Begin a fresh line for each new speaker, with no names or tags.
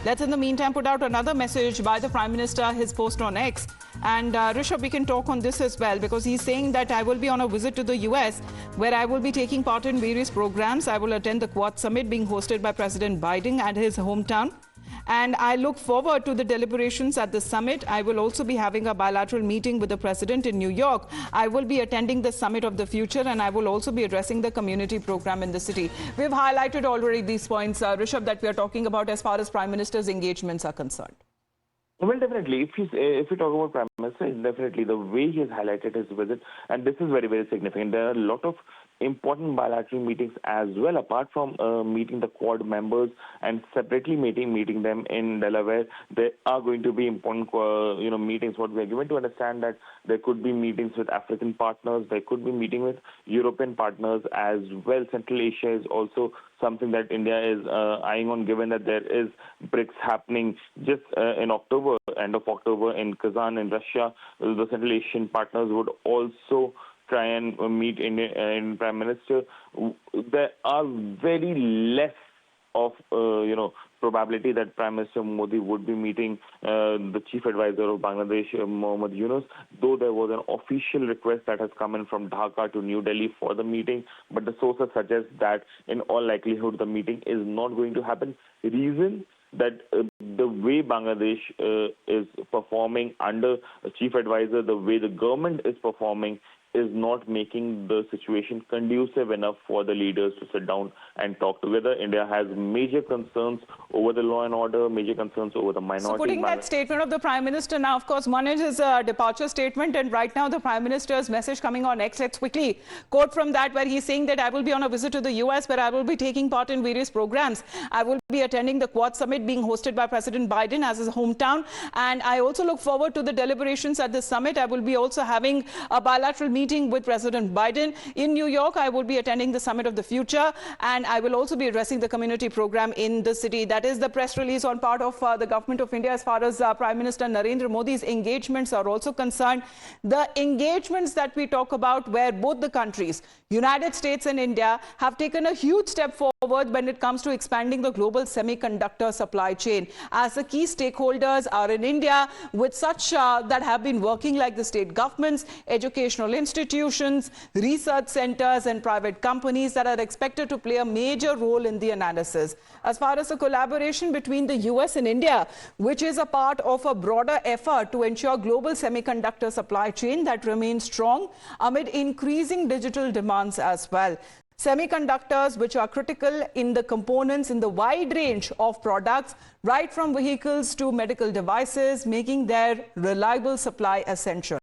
Let's in the meantime put out another message by the Prime Minister, his post on X. And Rishabh, we can talk on this as well, because he's saying that I will be on a visit to the US where I will be taking part in various programs. I will attend the Quad Summit being hosted by President Biden at his hometown. And I look forward to the deliberations at the summit. I will also be having a bilateral meeting with the president in New York. I will be attending the Summit of the Future, and I will also be addressing the community program in the city. We've highlighted already these points, Rishabh, that we are talking about as far as Prime Minister's engagements are concerned.
Well, definitely. If we talk about Prime Minister, definitely the way he has highlighted his visit, and this is very, very significant. There are a lot of important bilateral meetings as well, apart from meeting the Quad members and separately meeting them in Delaware. There are going to be important meetings. What we are given to understand that there could be meetings with African partners, there could be meeting with European partners as well. Central Asia is also something that India is eyeing on, given that there is BRICS happening just in October, end of October in Kazan in Russia. The Central Asian partners would also try and meet in Prime Minister. There are very less of probability that Prime Minister Modi would be meeting the chief advisor of Bangladesh, Mohammad Yunus, though there was an official request that has come in from Dhaka to New Delhi for the meeting. But the sources suggest that in all likelihood the meeting is not going to happen. Reason that the way Bangladesh is performing under a chief advisor, the way the government is performing, is not making the situation conducive enough for the leaders to sit down and talk together. India has major concerns over the law and order, major concerns over the minority.
So putting that statement of the Prime Minister now, of course, one is his departure statement, and right now the Prime Minister's message coming on X. Let's quickly quote from that, where he's saying that I will be on a visit to the US where I will be taking part in various programs. I will be attending the Quad Summit being hosted by President Biden as his hometown, and I also look forward to the deliberations at the summit. I will be also having a bilateral meeting with President Biden in New York. I will be attending the Summit of the Future, and I will also be addressing the community program in the city. That is the press release on part of the government of India as far as Prime Minister Narendra Modi's engagements are also concerned. The engagements that we talk about, where both the countries, United States and India, have taken a huge step forward when it comes to expanding the global semiconductor supply chain. As the key stakeholders are in India, with such that have been working like the state governments, educational institutions, research centers and private companies that are expected to play a major role in the analysis. As far as the collaboration between the US and India, which is a part of a broader effort to ensure global semiconductor supply chain that remains strong amid increasing digital demands as well. Semiconductors, which are critical in the components in the wide range of products, right from vehicles to medical devices, making their reliable supply essential.